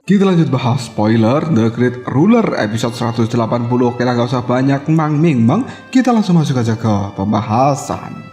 Kita lanjut bahas spoiler The Great Ruler episode 180. Oke lah, gak usah banyak mang-ming-mang, kita langsung masuk aja ke pembahasan.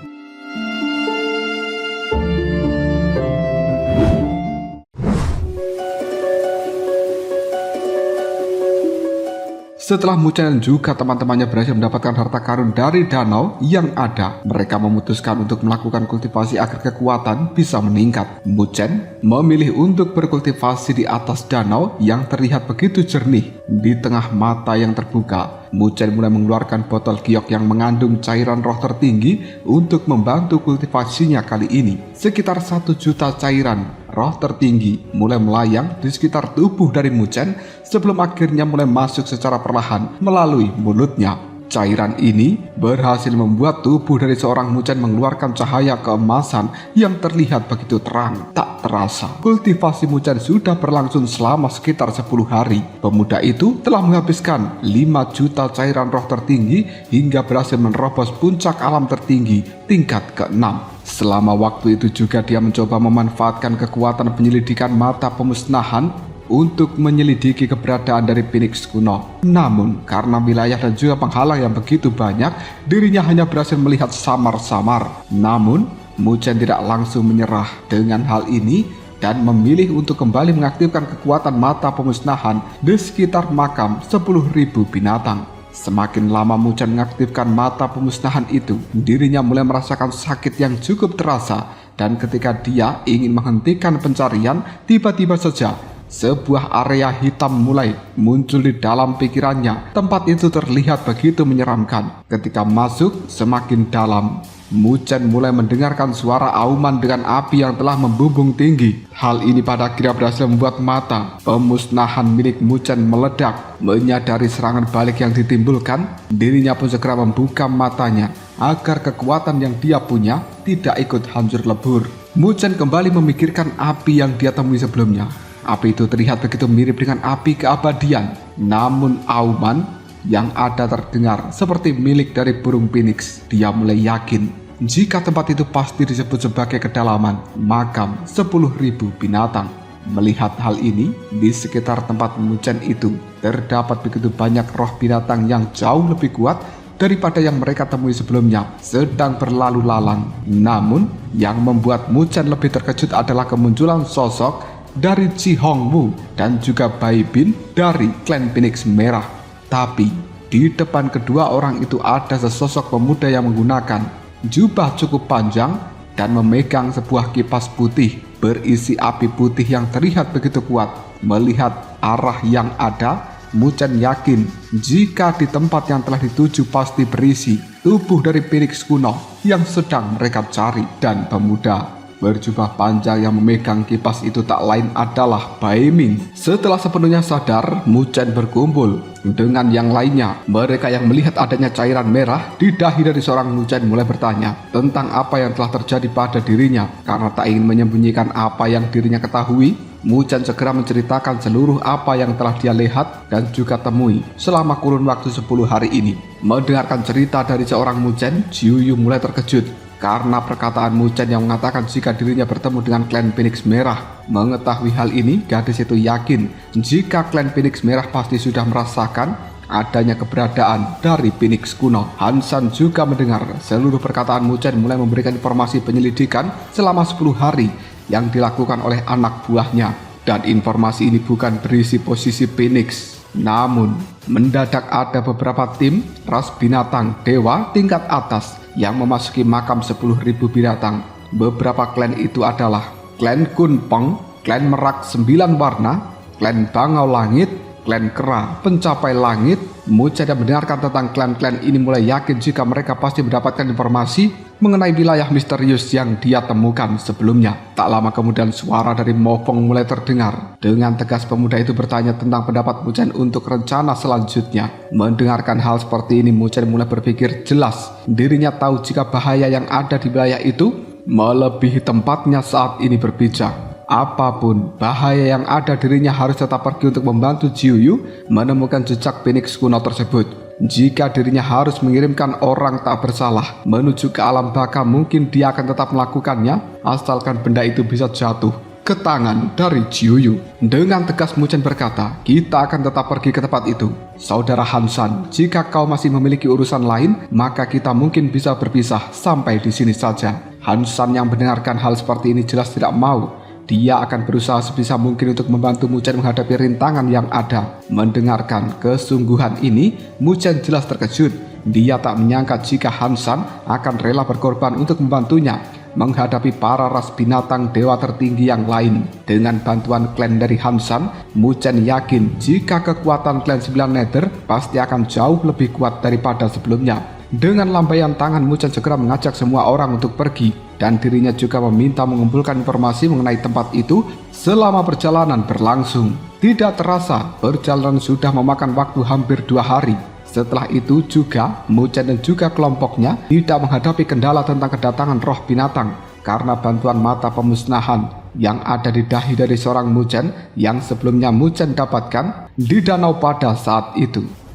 Setelah Muchen dan juga teman-temannya berhasil mendapatkan harta karun dari danau yang ada, mereka memutuskan untuk melakukan kultivasi agar kekuatan bisa meningkat. Muchen memilih untuk berkultivasi di atas danau yang terlihat begitu jernih. Di tengah mata yang terbuka, Muchen mulai mengeluarkan botol giok yang mengandung cairan roh tertinggi untuk membantu kultivasinya kali ini. Sekitar 1 juta cairan roh tertinggi mulai melayang di sekitar tubuh dari Muchen sebelum akhirnya mulai masuk secara perlahan melalui mulutnya. Cairan ini berhasil membuat tubuh dari seorang Muchen mengeluarkan cahaya keemasan yang terlihat begitu terang. Tak terasa, kultivasi Muchen sudah berlangsung selama sekitar 10 hari. Pemuda itu telah menghabiskan 5 juta cairan roh tertinggi hingga berhasil menerobos puncak alam tertinggi tingkat ke-6. Selama waktu itu juga dia mencoba memanfaatkan kekuatan penyelidikan mata pemusnahan untuk menyelidiki keberadaan dari Phoenix kuno. Namun karena wilayah dan juga penghalang yang begitu banyak, dirinya hanya berhasil melihat samar-samar. Namun Muchen tidak langsung menyerah dengan hal ini dan memilih untuk kembali mengaktifkan kekuatan mata pemusnahan di sekitar makam 10.000 binatang. Semakin lama Muchen mengaktifkan mata pemusnahan itu, dirinya mulai merasakan sakit yang cukup terasa, dan ketika dia ingin menghentikan pencarian, tiba-tiba saja sebuah area hitam mulai muncul di dalam pikirannya. Tempat itu terlihat begitu menyeramkan. Ketika masuk semakin dalam, Muchen mulai mendengarkan suara auman dengan api yang telah membumbung tinggi. Hal ini pada akhirnya berhasil membuat mata pemusnahan milik Muchen meledak. Menyadari serangan balik yang ditimbulkan, dirinya pun segera membuka matanya agar kekuatan yang dia punya tidak ikut hancur lebur. Muchen kembali memikirkan api yang dia temui sebelumnya. Api itu terlihat begitu mirip dengan api keabadian, namun auman yang ada terdengar seperti milik dari burung Phoenix. Dia mulai yakin jika tempat itu pasti disebut sebagai kedalaman makam 10.000 binatang. Melihat hal ini, di sekitar tempat Muchen itu terdapat begitu banyak roh binatang yang jauh lebih kuat daripada yang mereka temui sebelumnya sedang berlalu lalang. Namun yang membuat Muchen lebih terkejut adalah kemunculan sosok dari Ji Hongwu dan juga Bai Bin dari klan Phoenix Merah. Tapi di depan kedua orang itu ada sesosok pemuda yang menggunakan jubah cukup panjang dan memegang sebuah kipas putih berisi api putih yang terlihat begitu kuat. Melihat arah yang ada, Muchen yakin jika di tempat yang telah dituju pasti berisi tubuh dari Phoenix kuno yang sedang mereka cari. Dan pemuda berjubah panjang yang memegang kipas itu tak lain adalah Bai Ming. Setelah sepenuhnya sadar, Muchen berkumpul dengan yang lainnya. Mereka yang melihat adanya cairan merah di dahi dari seorang Muchen mulai bertanya tentang apa yang telah terjadi pada dirinya. Karena tak ingin menyembunyikan apa yang dirinya ketahui, Muchen segera menceritakan seluruh apa yang telah dia lihat dan juga temui selama kurun waktu 10 hari ini. Mendengarkan cerita dari seorang Muchen, Jiuyu mulai terkejut karena perkataan Muchen yang mengatakan jika dirinya bertemu dengan klan Phoenix Merah. Mengetahui hal ini, gadis itu yakin jika klan Phoenix Merah pasti sudah merasakan adanya keberadaan dari Phoenix kuno. Hansan juga mendengar seluruh perkataan Muchen mulai memberikan informasi penyelidikan selama 10 hari yang dilakukan oleh anak buahnya. Dan informasi ini bukan berisi posisi Phoenix, namun mendadak ada beberapa tim ras binatang dewa tingkat atas yang memasuki makam 10.000 binatang. Beberapa klan itu adalah klan Kunpeng, klan Merak 9 Warna, klan Bangau Langit, klan Kera Pencapai Langit. Muchen yang mendengarkan tentang klan-klan ini mulai yakin jika mereka pasti mendapatkan informasi mengenai wilayah misterius yang dia temukan sebelumnya. Tak lama kemudian suara dari Mofeng mulai terdengar. Dengan tegas pemuda itu bertanya tentang pendapat Muchen untuk rencana selanjutnya. Mendengarkan hal seperti ini, Muchen mulai berpikir jelas. Dirinya tahu jika bahaya yang ada di wilayah itu melebihi tempatnya saat ini berpijak. Apapun bahaya yang ada, dirinya harus tetap pergi untuk membantu Jiuyu menemukan jejak Phoenix kuno tersebut. Jika dirinya harus mengirimkan orang tak bersalah menuju ke alam baka, mungkin dia akan tetap melakukannya asalkan benda itu bisa jatuh ke tangan dari Jiuyu. Dengan tegas Mu Chen berkata, kita akan tetap pergi ke tempat itu. Saudara Han San, jika kau masih memiliki urusan lain, maka kita mungkin bisa berpisah sampai di sini saja. Han San yang mendengarkan hal seperti ini jelas tidak mau. Dia akan berusaha sebisa mungkin untuk membantu Mu Chen menghadapi rintangan yang ada. Mendengarkan kesungguhan ini, Mu Chen jelas terkejut. Dia tak menyangka jika Han San akan rela berkorban untuk membantunya menghadapi para ras binatang dewa tertinggi yang lain. Dengan bantuan klan dari Han San, Mu Chen yakin jika kekuatan klan 9 Nether pasti akan jauh lebih kuat daripada sebelumnya. Dengan lambaian tangan, Mu Chen segera mengajak semua orang untuk pergi, dan dirinya juga meminta mengumpulkan informasi mengenai tempat itu selama perjalanan berlangsung. Tidak terasa, perjalanan sudah memakan waktu hampir 2 hari. Setelah itu juga, Mu Chen dan juga kelompoknya tidak menghadapi kendala tentang kedatangan roh binatang karena bantuan mata pemusnahan yang ada di dahi dari seorang Mu Chen yang sebelumnya Mu Chen dapatkan di danau pada saat itu.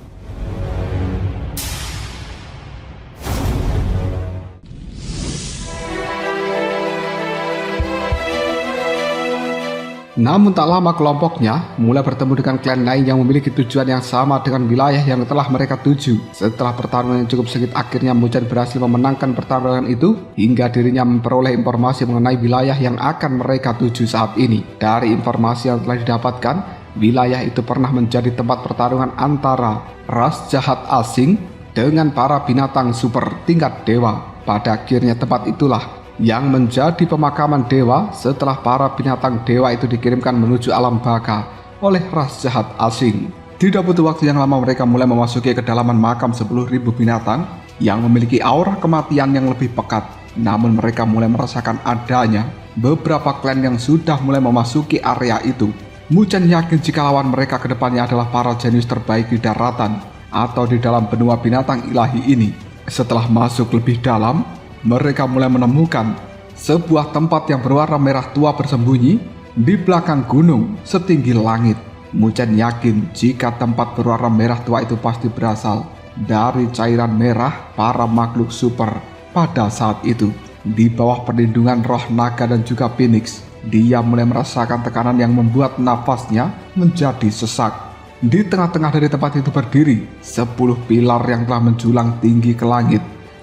Namun tak lama kelompoknya mulai bertemu dengan klan lain yang memiliki tujuan yang sama dengan wilayah yang telah mereka tuju. Setelah pertarungan yang cukup sengit, akhirnya Mu Chen berhasil memenangkan pertarungan itu hingga dirinya memperoleh informasi mengenai wilayah yang akan mereka tuju saat ini. Dari informasi yang telah didapatkan, wilayah itu pernah menjadi tempat pertarungan antara ras jahat asing dengan para binatang super tingkat dewa. Pada akhirnya tempat itulah yang menjadi pemakaman dewa setelah para binatang dewa itu dikirimkan menuju alam baka oleh ras jahat asing. Tidak butuh waktu yang lama mereka mulai memasuki kedalaman makam 10.000 binatang yang memiliki aura kematian yang lebih pekat. Namun mereka mulai merasakan adanya beberapa klan yang sudah mulai memasuki area itu. Mu Chen yakin jika lawan mereka ke depannya adalah para jenius terbaik di daratan atau di dalam benua binatang ilahi ini. Setelah masuk lebih dalam, mereka mulai menemukan sebuah tempat yang berwarna merah tua bersembunyi di belakang gunung setinggi langit. Mu Chen yakin jika tempat berwarna merah tua itu pasti berasal dari cairan merah para makhluk super pada saat itu. Di bawah perlindungan roh naga dan juga Phoenix, dia mulai merasakan tekanan yang membuat nafasnya menjadi sesak. Di tengah-tengah dari tempat itu berdiri 10 pilar yang telah menjulang tinggi ke langit,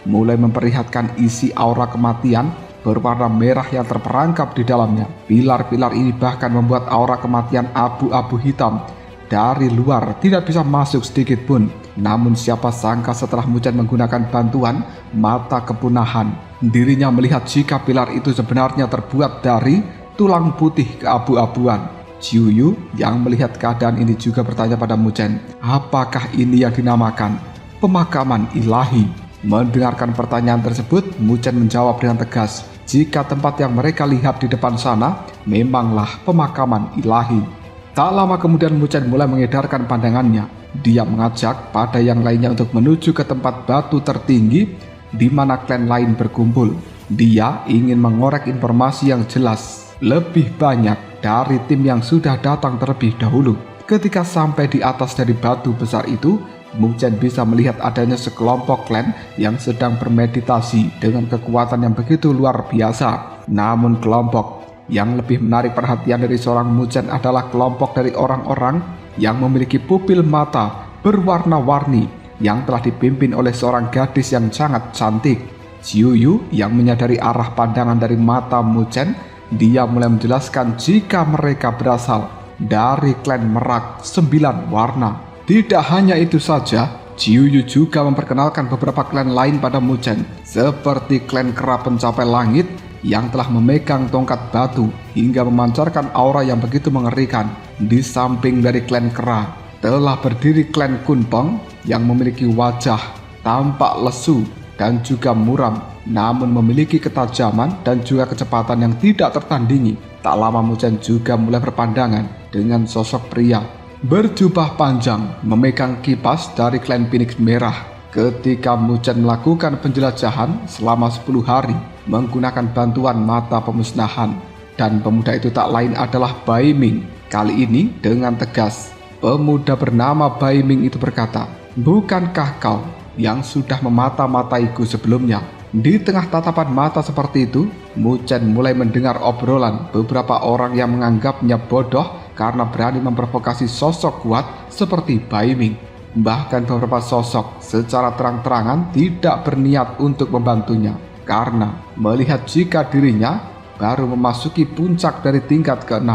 mulai memperlihatkan isi aura kematian berwarna merah yang terperangkap di dalamnya. Pilar-pilar ini bahkan membuat aura kematian abu-abu hitam dari luar tidak bisa masuk sedikit pun. Namun siapa sangka setelah Mu Chen menggunakan bantuan mata kepunahan, dirinya melihat jika pilar itu sebenarnya terbuat dari tulang putih keabu-abuan. Jiuyu yang melihat keadaan ini juga bertanya pada Mu Chen, apakah ini yang dinamakan pemakaman ilahi? Mendengarkan pertanyaan tersebut, Mu Chen menjawab dengan tegas jika tempat yang mereka lihat di depan sana memanglah pemakaman ilahi. Tak lama kemudian Mu Chen mulai mengedarkan pandangannya. Dia mengajak pada yang lainnya untuk menuju ke tempat batu tertinggi di mana klan lain berkumpul. Dia ingin mengorek informasi yang jelas lebih banyak dari tim yang sudah datang terlebih dahulu. Ketika sampai di atas dari batu besar itu, Mu Chen bisa melihat adanya sekelompok klan yang sedang bermeditasi dengan kekuatan yang begitu luar biasa. Namun kelompok yang lebih menarik perhatian dari seorang Mu Chen adalah kelompok dari orang-orang yang memiliki pupil mata berwarna-warni yang telah dipimpin oleh seorang gadis yang sangat cantik. Jiuyu yang menyadari arah pandangan dari mata Mu Chen, dia mulai menjelaskan jika mereka berasal dari klan Merak 9 warna. Tidak hanya itu saja, Jiuyu juga memperkenalkan beberapa klan lain pada Mu Chen, seperti klan Kera Pencapai Langit yang telah memegang tongkat batu hingga memancarkan aura yang begitu mengerikan. Di samping dari klan Kera, telah berdiri klan Kunpeng yang memiliki wajah tampak lesu dan juga muram, namun memiliki ketajaman dan juga kecepatan yang tidak tertandingi. Tak lama Mu Chen juga mulai berpandangan dengan sosok pria berjubah panjang memegang kipas dari klan Phoenix Merah. Ketika Mu Chen melakukan penjelajahan selama 10 hari menggunakan bantuan mata pemusnahan, dan pemuda itu tak lain adalah Bai Ming. Kali ini dengan tegas, pemuda bernama Bai Ming itu berkata, bukankah kau yang sudah memata-mataiku sebelumnya? Di tengah tatapan mata seperti itu, Mu Chen mulai mendengar obrolan beberapa orang yang menganggapnya bodoh karena berani memprovokasi sosok kuat seperti Bai Ming. Bahkan beberapa sosok secara terang-terangan tidak berniat untuk membantunya karena melihat jika dirinya baru memasuki puncak dari tingkat ke-6.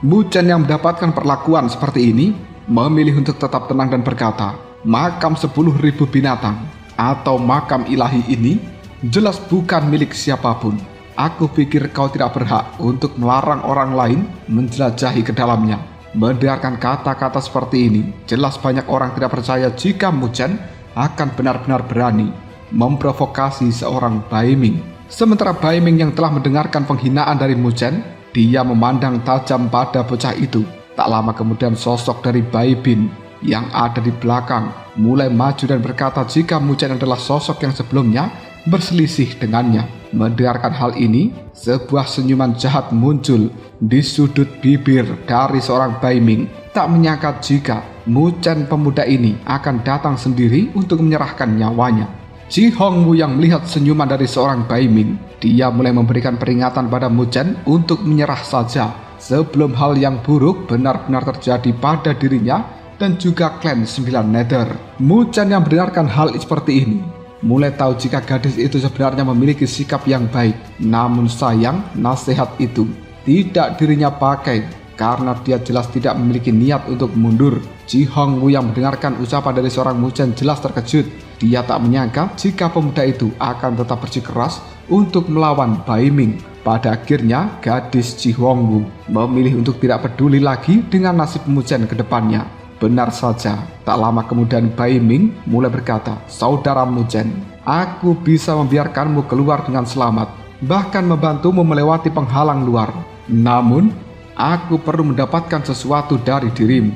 Mu Chen yang mendapatkan perlakuan seperti ini memilih untuk tetap tenang dan berkata, "Makam 10.000 binatang atau makam ilahi ini jelas bukan milik siapapun. Aku pikir kau tidak berhak untuk melarang orang lain menjelajahi ke dalamnya." Mendengarkan kata-kata seperti ini, jelas banyak orang tidak percaya jika Mu Chen akan benar-benar berani memprovokasi seorang Bai Ming. Sementara Bai Ming yang telah mendengarkan penghinaan dari Mu Chen, dia memandang tajam pada bocah itu. Tak lama kemudian sosok dari Bai Bin yang ada di belakang mulai maju dan berkata jika Mu Chen adalah sosok yang sebelumnya berselisih dengannya. Mendengarkan hal ini, sebuah senyuman jahat muncul di sudut bibir dari seorang Bai Ming. Tak menyangka jika Mu Chen pemuda ini akan datang sendiri untuk menyerahkan nyawanya. Ji Hongwu yang melihat senyuman dari seorang Bai Ming, dia mulai memberikan peringatan pada Mu Chen untuk menyerah saja sebelum hal yang buruk benar-benar terjadi pada dirinya dan juga klan 9 Nether. Mu Chen yang mendengarkan hal seperti ini mulai tahu jika gadis itu sebenarnya memiliki sikap yang baik. Namun sayang, nasihat itu tidak dirinya pakai karena dia jelas tidak memiliki niat untuk mundur. Ji Hongwu yang mendengarkan ucapan dari seorang Mu Chen jelas terkejut. Dia tak menyangka jika pemuda itu akan tetap bersikeras untuk melawan Bai Ming. Pada akhirnya, gadis Ji Hongwu memilih untuk tidak peduli lagi dengan nasib Mu Chen ke depannya. Benar saja, tak lama kemudian Bai Ming mulai berkata, "Saudara Mu Chen, aku bisa membiarkanmu keluar dengan selamat, bahkan membantumu melewati penghalang luar. Namun, aku perlu mendapatkan sesuatu dari dirimu."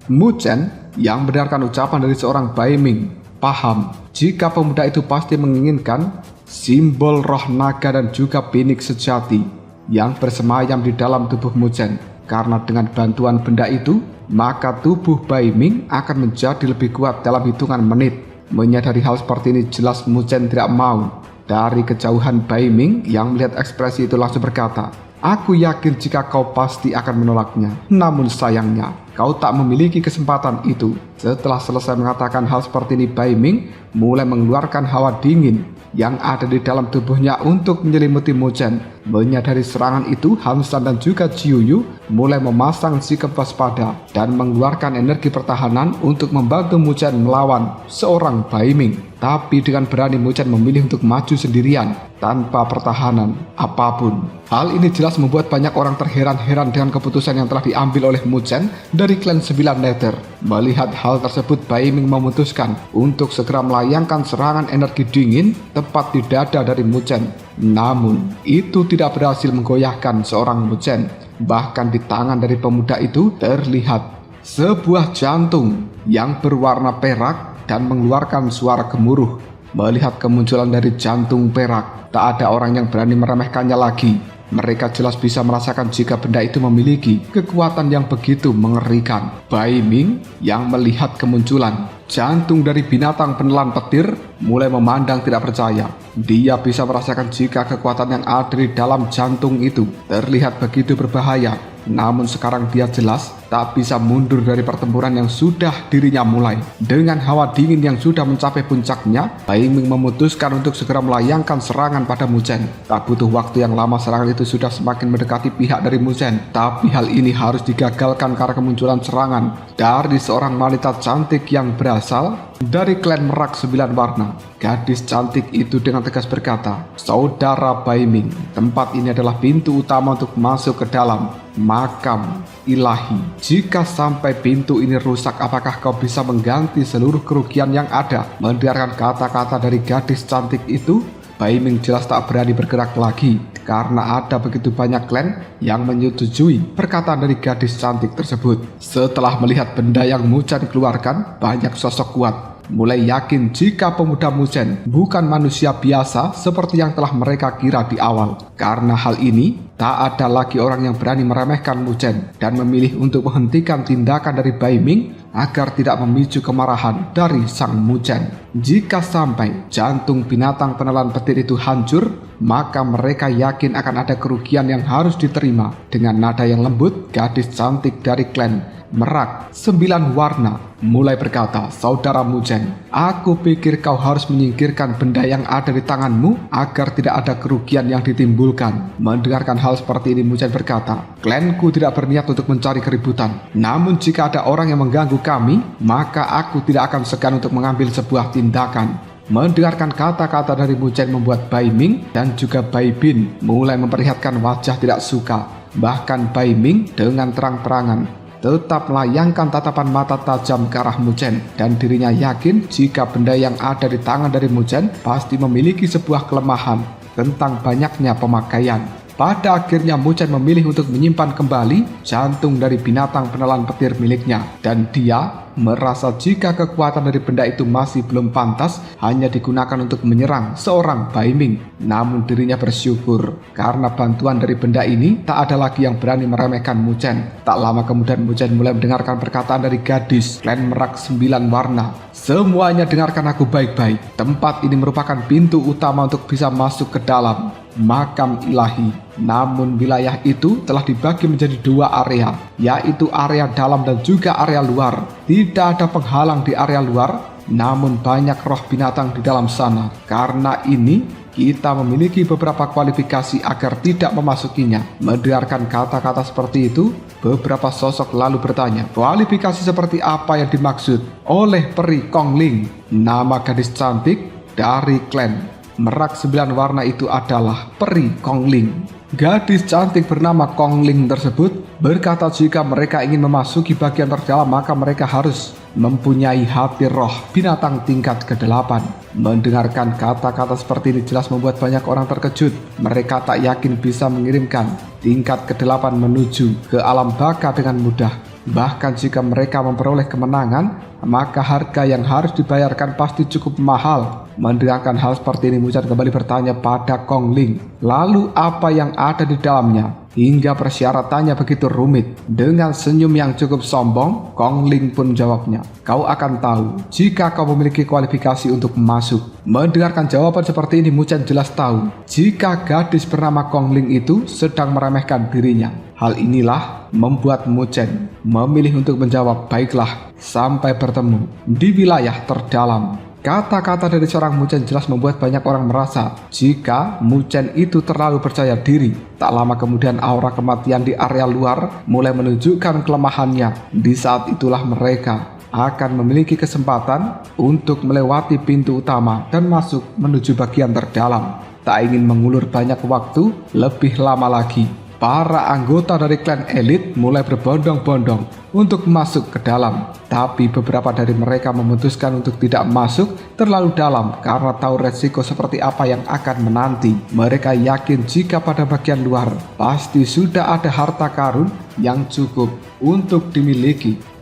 Mu Chen yang mendengarkan ucapan dari seorang Bai Ming paham jika pemuda itu pasti menginginkan simbol roh naga dan juga binik sejati yang bersemayam di dalam tubuh Mu Chen. Karena dengan bantuan benda itu, maka tubuh Bai Ming akan menjadi lebih kuat dalam hitungan menit. Menyadari hal seperti ini, jelas Mu Chen tidak mau. Dari kejauhan, Bai Ming yang melihat ekspresi itu langsung berkata, "Aku yakin jika kau pasti akan menolaknya. Namun sayangnya, kau tak memiliki kesempatan itu." Setelah selesai mengatakan hal seperti ini, Bai Ming mulai mengeluarkan hawa dingin yang ada di dalam tubuhnya untuk menyelimuti Mu Chen. Menyadari serangan itu, Han San dan juga Jiu Yu mulai memasang sikap waspada dan mengeluarkan energi pertahanan untuk membantu Mu Chen melawan seorang Bai Ming. Tapi dengan berani Mu Chen memilih untuk maju sendirian tanpa pertahanan apapun. Hal ini jelas membuat banyak orang terheran-heran dengan keputusan yang telah diambil oleh Mu Chen dari klan 9 Nether. Melihat hal tersebut, Bai Ming memutuskan untuk segera melayangkan serangan energi dingin tepat di dada dari Mu Chen. Namun, itu tidak berhasil menggoyahkan seorang Mu Chen. Bahkan di tangan dari pemuda itu terlihat sebuah jantung yang berwarna perak dan mengeluarkan suara gemuruh. Melihat kemunculan dari jantung perak, tak ada orang yang berani meremehkannya lagi. Mereka jelas bisa merasakan jika benda itu memiliki kekuatan yang begitu mengerikan. Bai Ming yang melihat kemunculan jantung dari binatang penelan petir mulai memandang tidak percaya. Dia bisa merasakan jika kekuatan yang ada di dalam jantung itu terlihat begitu berbahaya. Namun sekarang dia jelas tak bisa mundur dari pertempuran yang sudah dirinya mulai. Dengan hawa dingin yang sudah mencapai puncaknya, Bai Ming memutuskan untuk segera melayangkan serangan pada Mu Chen. Tak butuh waktu yang lama, serangan itu sudah semakin mendekati pihak dari Mu Chen. Tapi hal ini harus digagalkan karena kemunculan serangan dari seorang wanita cantik yang berasal dari klan Merak 9 Warna. Gadis cantik itu dengan tegas berkata, "Saudara Bai Ming, tempat ini adalah pintu utama untuk masuk ke dalam makam ilahi. Jika sampai pintu ini rusak, apakah kau bisa mengganti seluruh kerugian yang ada?" Mendengarkan kata-kata dari gadis cantik itu, Bai Ming jelas tak berani bergerak lagi karena ada begitu banyak klan yang menyetujui perkataan dari gadis cantik tersebut. Setelah melihat benda yang Mu Chen keluarkan, banyak sosok kuat mulai yakin jika pemuda Muchen bukan manusia biasa seperti yang telah mereka kira di awal. Karena hal ini, tak ada lagi orang yang berani meremehkan Muchen dan memilih untuk menghentikan tindakan dari Bai Ming agar tidak memicu kemarahan dari sang Muchen. Jika sampai jantung binatang penelan petir itu hancur, maka mereka yakin akan ada kerugian yang harus diterima. Dengan nada yang lembut, gadis cantik dari klan Merak 9 Warna mulai berkata, "Saudara Muchen, aku pikir kau harus menyingkirkan benda yang ada di tanganmu agar tidak ada kerugian yang ditimbulkan." Mendengarkan hal seperti ini, Muchen berkata, "Klanku tidak berniat untuk mencari keributan. Namun jika ada orang yang mengganggu kami, maka aku tidak akan segan untuk mengambil sebuah tindakan." Mendengarkan kata-kata dari Muchen membuat Bai Ming dan juga Bai Bin mulai memperlihatkan wajah tidak suka. Bahkan Bai Ming dengan terang-terangan tetap melayangkan tatapan mata tajam ke arah Muchen dan dirinya yakin jika benda yang ada di tangan dari Muchen pasti memiliki sebuah kelemahan tentang banyaknya pemakaian. Pada akhirnya Muchen memilih untuk menyimpan kembali jantung dari binatang penelan petir miliknya dan dia merasa jika kekuatan dari benda itu masih belum pantas hanya digunakan untuk menyerang seorang Bai Ming. Namun dirinya bersyukur karena bantuan dari benda ini tak ada lagi yang berani meremehkan Muchen. Tak lama kemudian Muchen mulai mendengarkan perkataan dari gadis klan Merak 9 Warna. "Semuanya dengarkan aku baik-baik. Tempat ini merupakan pintu utama untuk bisa masuk ke dalam makam ilahi. Namun wilayah itu telah dibagi menjadi 2 area, yaitu area dalam dan juga area luar. Tidak ada penghalang di area luar, namun banyak roh binatang di dalam sana. Karena ini, kita memiliki beberapa kualifikasi agar tidak memasukinya." Mendengarkan kata-kata seperti itu, beberapa sosok lalu bertanya, "Kualifikasi seperti apa yang dimaksud oleh peri Kongling?" Nama gadis cantik dari klan Merak 9 Warna itu adalah peri Kongling. Gadis cantik bernama Kongling tersebut berkata jika mereka ingin memasuki bagian terdalam maka mereka harus mempunyai hati roh binatang tingkat ke-8. Mendengarkan kata-kata seperti ini jelas membuat banyak orang terkejut. Mereka tak yakin bisa mengirimkan tingkat ke-8 menuju ke alam baka dengan mudah. Bahkan jika mereka memperoleh kemenangan, maka harga yang harus dibayarkan pasti cukup mahal. Mendengarkan hal seperti ini, Muchen kembali bertanya pada Kongling, "Lalu apa yang ada di dalamnya?" Hingga persyaratannya begitu rumit. Dengan senyum yang cukup sombong, Kongling pun jawabnya, "Kau akan tahu jika kau memiliki kualifikasi untuk masuk." Mendengarkan jawaban seperti ini, Muchen jelas tahu jika gadis bernama Kongling itu sedang meremehkan dirinya. Hal inilah membuat Muchen memilih untuk menjawab, "Baiklah, sampai bertemu di wilayah terdalam." Kata-kata dari seorang Muchen jelas membuat banyak orang merasa jika Muchen itu terlalu percaya diri. Tak lama kemudian aura kematian di area luar mulai menunjukkan kelemahannya. Di saat itulah mereka akan memiliki kesempatan untuk melewati pintu utama dan masuk menuju bagian terdalam. Tak ingin mengulur banyak waktu lebih lama lagi, para anggota dari klan elit mulai berbondong-bondong untuk masuk ke dalam. Tapi beberapa dari mereka memutuskan untuk tidak masuk terlalu dalam karena tahu resiko seperti apa yang akan menanti. Mereka yakin jika pada bagian luar pasti sudah ada harta karun yang cukup untuk dimiliki.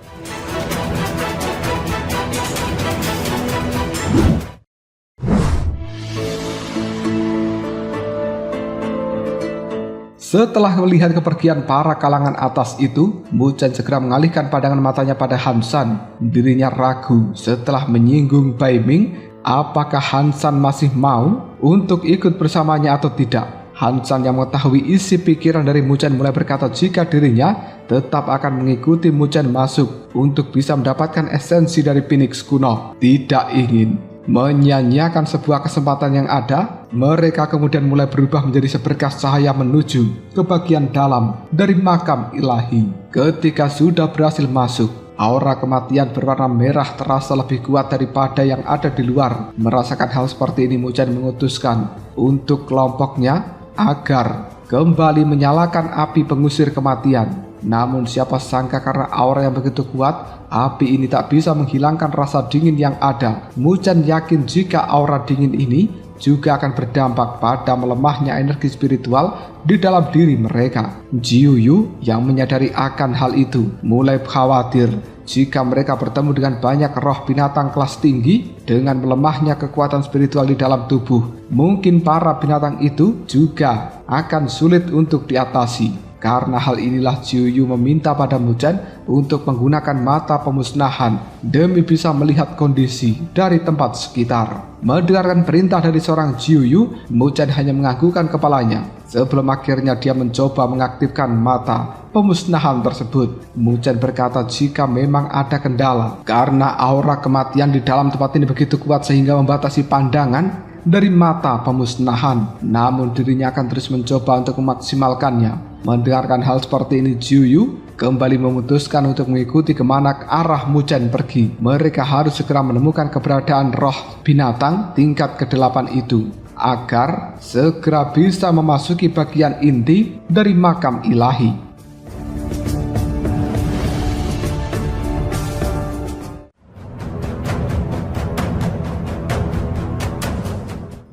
Setelah melihat kepergian para kalangan atas itu, Muchen segera mengalihkan pandangan matanya pada Han San. Dirinya ragu setelah menyinggung Bai Ming, apakah Han San masih mau untuk ikut bersamanya atau tidak. Han San yang mengetahui isi pikiran dari Muchen mulai berkata jika dirinya tetap akan mengikuti Muchen masuk untuk bisa mendapatkan esensi dari Phoenix kuno. Tidak ingin menyia-nyiakan sebuah kesempatan yang ada, mereka kemudian mulai berubah menjadi seberkas cahaya menuju ke bagian dalam dari makam ilahi. Ketika sudah berhasil masuk, aura kematian berwarna merah terasa lebih kuat daripada yang ada di luar. Merasakan hal seperti ini, Muchen mengutuskan untuk kelompoknya agar kembali menyalakan api pengusir kematian. Namun siapa sangka karena aura yang begitu kuat, api ini tak bisa menghilangkan rasa dingin yang ada. Muchen yakin jika aura dingin ini juga akan berdampak pada melemahnya energi spiritual di dalam diri mereka. Jiu Yu yang menyadari akan hal itu mulai khawatir jika mereka bertemu dengan banyak roh binatang kelas tinggi dengan melemahnya kekuatan spiritual di dalam tubuh, mungkin para binatang itu juga akan sulit untuk diatasi. Karena hal inilah Jiuyu meminta pada Muzhen untuk menggunakan mata pemusnahan demi bisa melihat kondisi dari tempat sekitar. Mendengarkan perintah dari seorang Jiuyu, Muzhen hanya menganggukkan kepalanya sebelum akhirnya dia mencoba mengaktifkan mata pemusnahan tersebut. Muzhen berkata jika memang ada kendala karena aura kematian di dalam tempat ini begitu kuat sehingga membatasi pandangan dari mata pemusnahan, namun dirinya akan terus mencoba untuk memaksimalkannya. Mendengarkan hal seperti ini, Jiuyu kembali memutuskan untuk mengikuti kemana arah Muzhen pergi. Mereka harus segera menemukan keberadaan roh binatang tingkat ke-8 itu agar segera bisa memasuki bagian inti dari makam ilahi.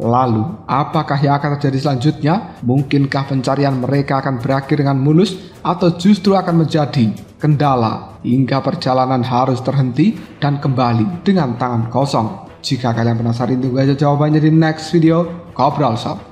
Lalu, apakah yang akan terjadi selanjutnya? Mungkinkah pencarian mereka akan berakhir dengan mulus atau justru akan menjadi kendala hingga perjalanan harus terhenti dan kembali dengan tangan kosong? Jika kalian penasaran, tunggu aja jawabannya di next video. Ngobrol Sob.